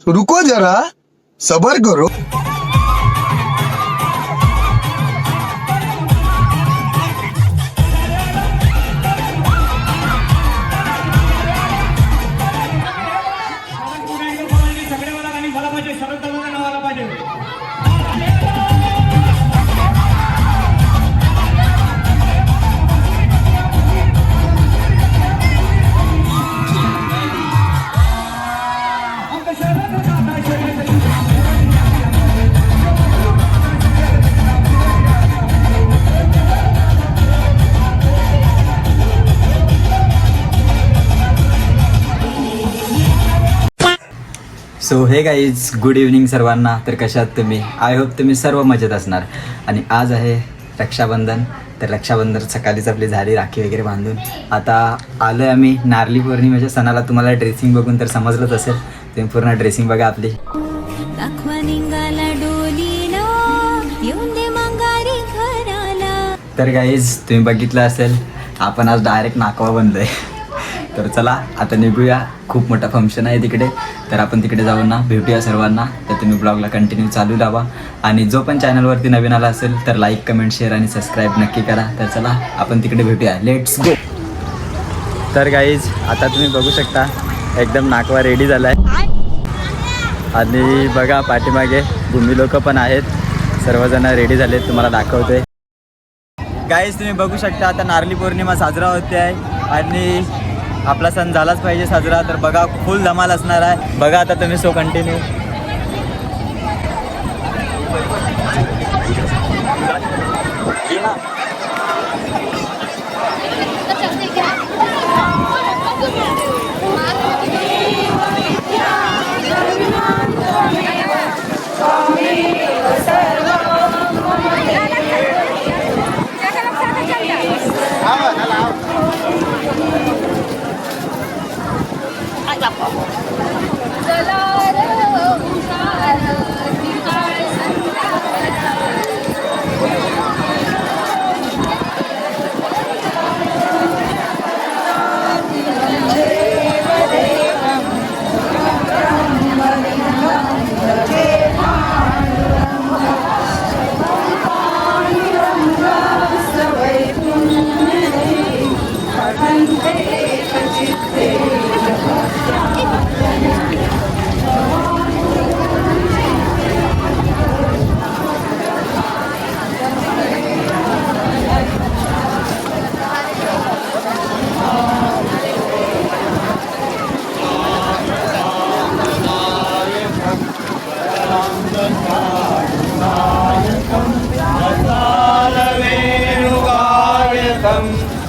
रुको जरा सबर करो. सो हे गाईज, गुड इव्हनिंग सर्वांना. तर कशात तुम्ही? आय होप तुम्ही सर्व मजेत असणार. आणि आज आहे रक्षाबंधन. तर रक्षाबंधन सकाळीच आपली झाली, राखी वगैरे बांधून आता आलो आहे आम्ही नारळी पौर्णिमेच्या सणाला. तुम्हाला ड्रेसिंग बघून तर समजलंच असेल. तुम्ही पूर्ण ड्रेसिंग बघा आपली. तर गाईज तुम्ही बघितलं असेल, आपण आज डायरेक्ट नाकवा बनलोय. तर चला आता निघूया. खूप मोठा फंक्शन आहे तिकडे, तर आपण तिकडे जाऊन ना भेटूया सर्वांना. तर तुम्ही ब्लॉगला कंटिन्यू चालू लावा. आणि जो पण चॅनलवरती नवीन आला असेल तर लाईक, कमेंट, शेअर आणि सबस्क्राईब नक्की करा. तर चला आपण तिकडे भेटूया. Let's go. तर गाईज आता तुम्ही बघू शकता एकदम नाकवा रेडी झाला आहे. आणि बघा पाठीमागे भूमी लोक पण आहेत, सर्वजण रेडी झालेत. तुम्हाला दाखवतोय. गाईज तुम्ही बघू शकता आता नारळी पौर्णिमा साजरा होते आहे आणि आपला सण झालाच पाहिजे साजरा. तर बघा फुल धमाल असणार आहे. बघा आता तुम्ही सो कंटिन्यू.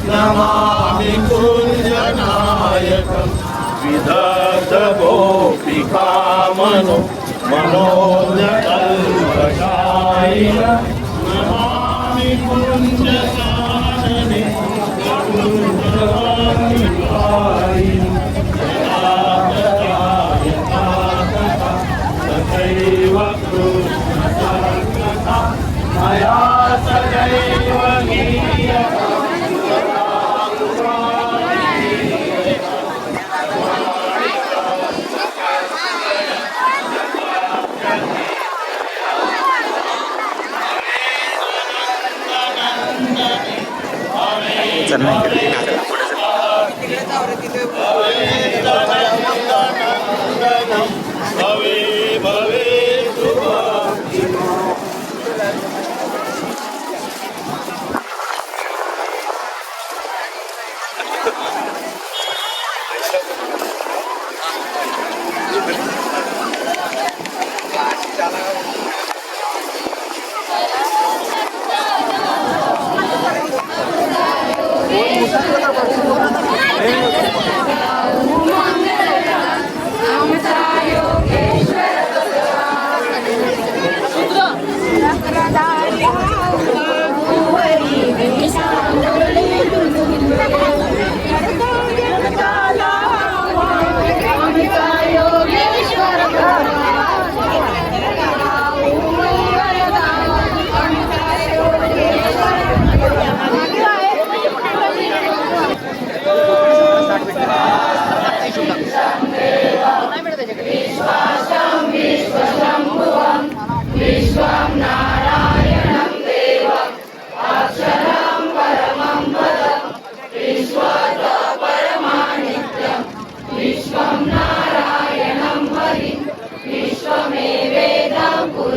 नमामि कुञ्जनायकं विदधगोपिकामनो मनोज्ञकल्पशायिनं नमामि कुञ्जकानने तथैव कृष्णसर्गता मया सदैव गीयते.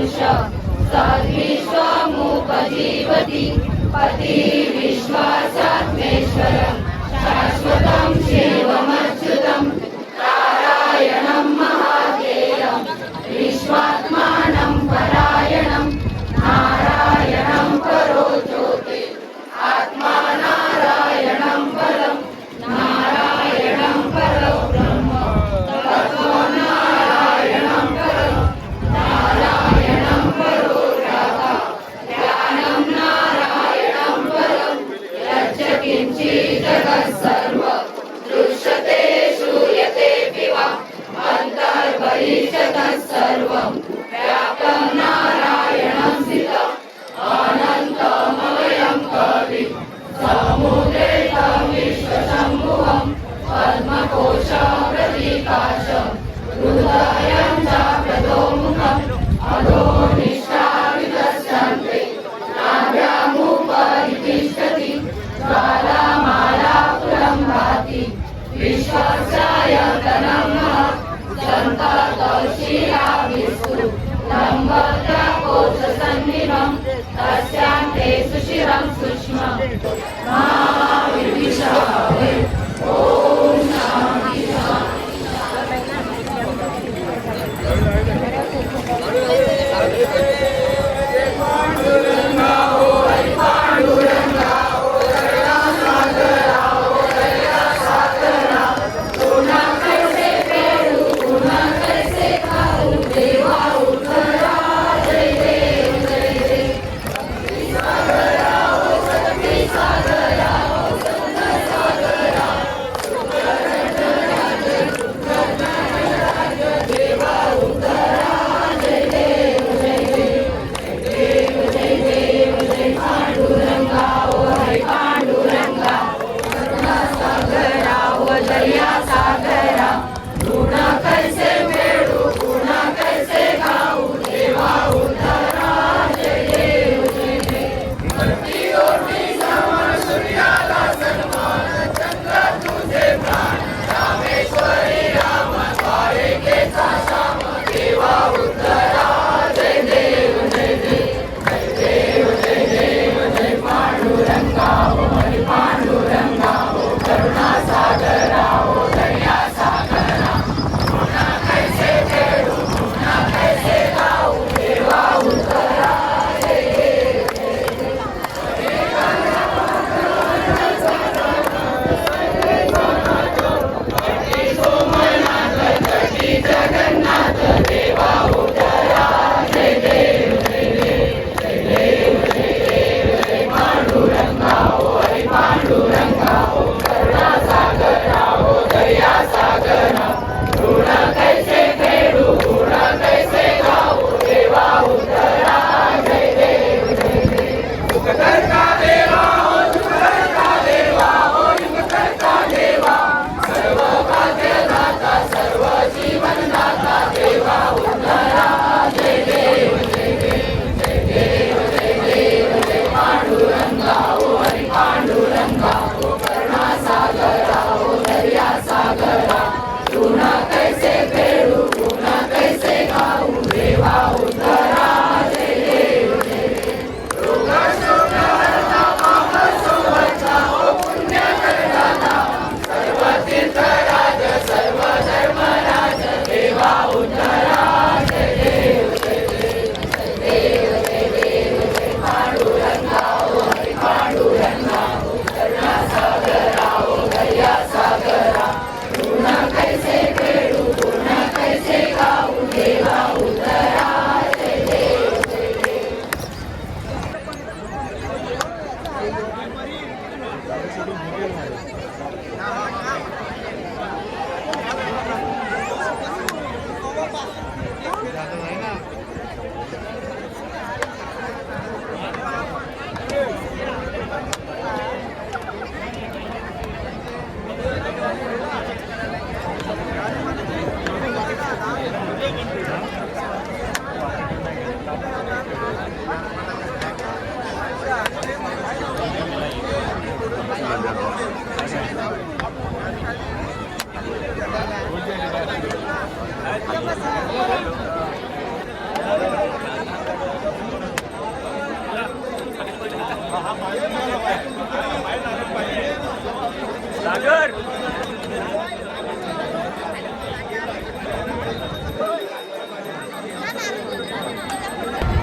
पुरुष सद्विश्वमुपजीवति पति विश्वासात्मेश्वरं शाश्वतं शिवमच्युतं नारायणं महादेयं विश्वात्मानं परायणं नारायणं परो ज्योति आत्मा नारायणं परं नारायणं परो ब्रह्म तत्त्वं नारायणं परं नारायणं परो राधा ज्ञानं नारायणं परं यच्च किञ्चित् जगत् सर्वं दृश्यते श्रूयतेऽपि वा अन्तर्बहिः च तत्सर्वं व्याप्तं नारायणं स्थितम् अनन्तमवयं कविं समुद्रेतं विश्वशम्भुवं पद्मकोशं प्रतीकाशं हृदयं च प्रदोमुखम् अधो निष्ठाविदस्यन्ते नाभ्यामुपरि तिष्ठति ज्वालामालापुरं भाति विश्वस्यायतनं महत् सन्ततशिराविस्तु लम्बत्रकोशसन्निभं तस्यान्ते सुशिरं सूक्ष्मं महाविद्विषावे ॐ शान्ति जय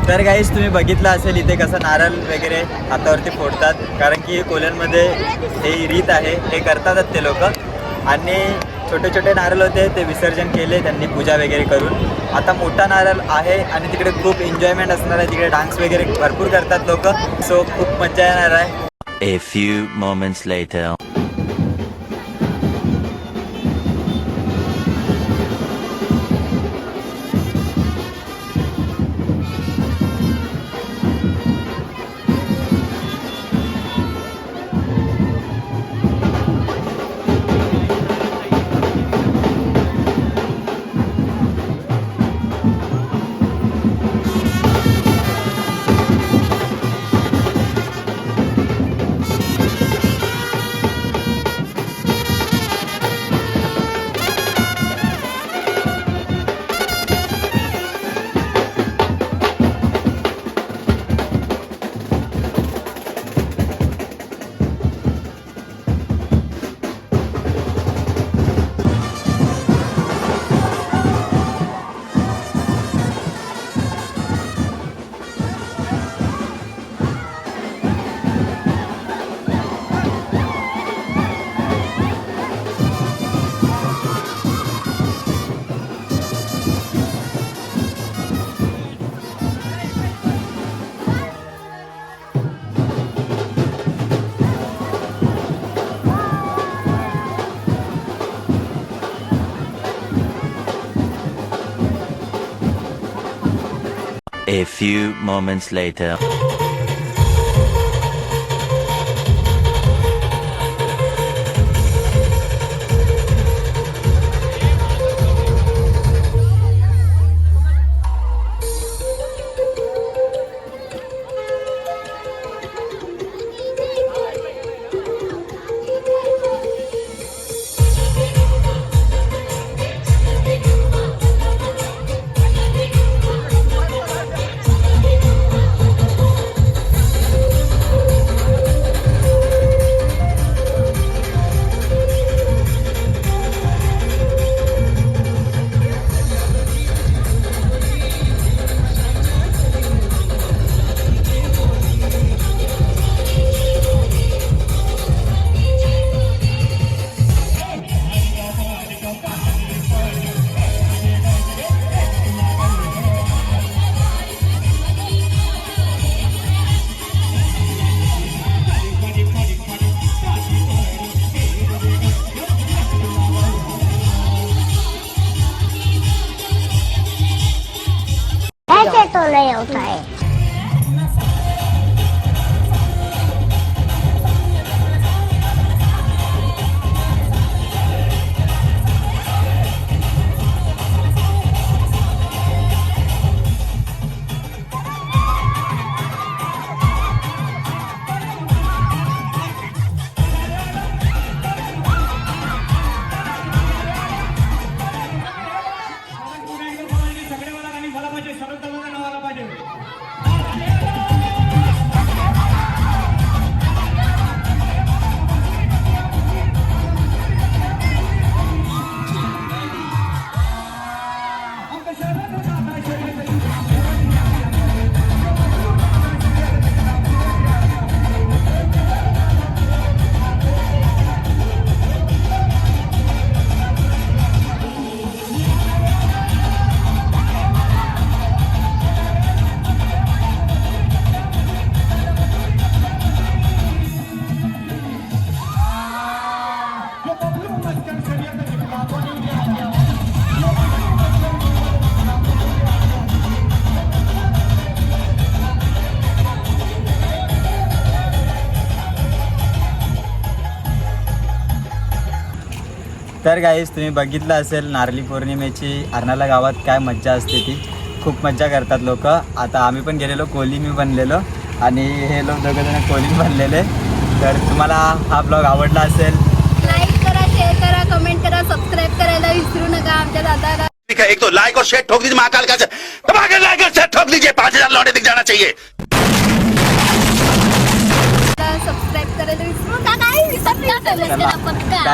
तर गाईस तुम्ही बघितलं असेल इथे कसं नारळ वगैरे हातावरती फोडतात, कारण की कोल्यांमध्ये हे रीत आहे, हे करतातच ते लोक. आणि छोटे छोटे नारळ होते ते विसर्जन केले त्यांनी पूजा वगैरे करून. आता मोठा नारळ आहे आणि तिकडे खूप एन्जॉयमेंट असणार आहे, तिकडे डान्स वगैरे भरपूर करतात लोक. सो खूप मजा येणार आहे. A few moments later. A few moments later. ऐसे तो नहीं होता है. तर गाईस तुम्ही बघितलं असेल नारळी पौर्णिमेची अर्नाळा गावात काय मज्जा असते, ती खूप मज्जा करतात लोक. आता आम्ही पण गेलेलो, कोली मी बनलेलो आणि हे लोक दोघंजण कोली बनलेले. तर तुम्हाला हा ब्लॉग आवडला असेल, लाईक करा, शेअर करा, कमेंट करा, सबस्क्राईब करायला विसरू नका आमच्या दादाला. एक तो लाइक और शेयर ठोक दीजिए महाकाल का दबाकर लाइक और शेयर ठोक दीजिए 5000 लौटे दिख जाना चाहिए. सबस्क्राईब करायला विसरू नका. काय विसरली असेल चला. पक्का.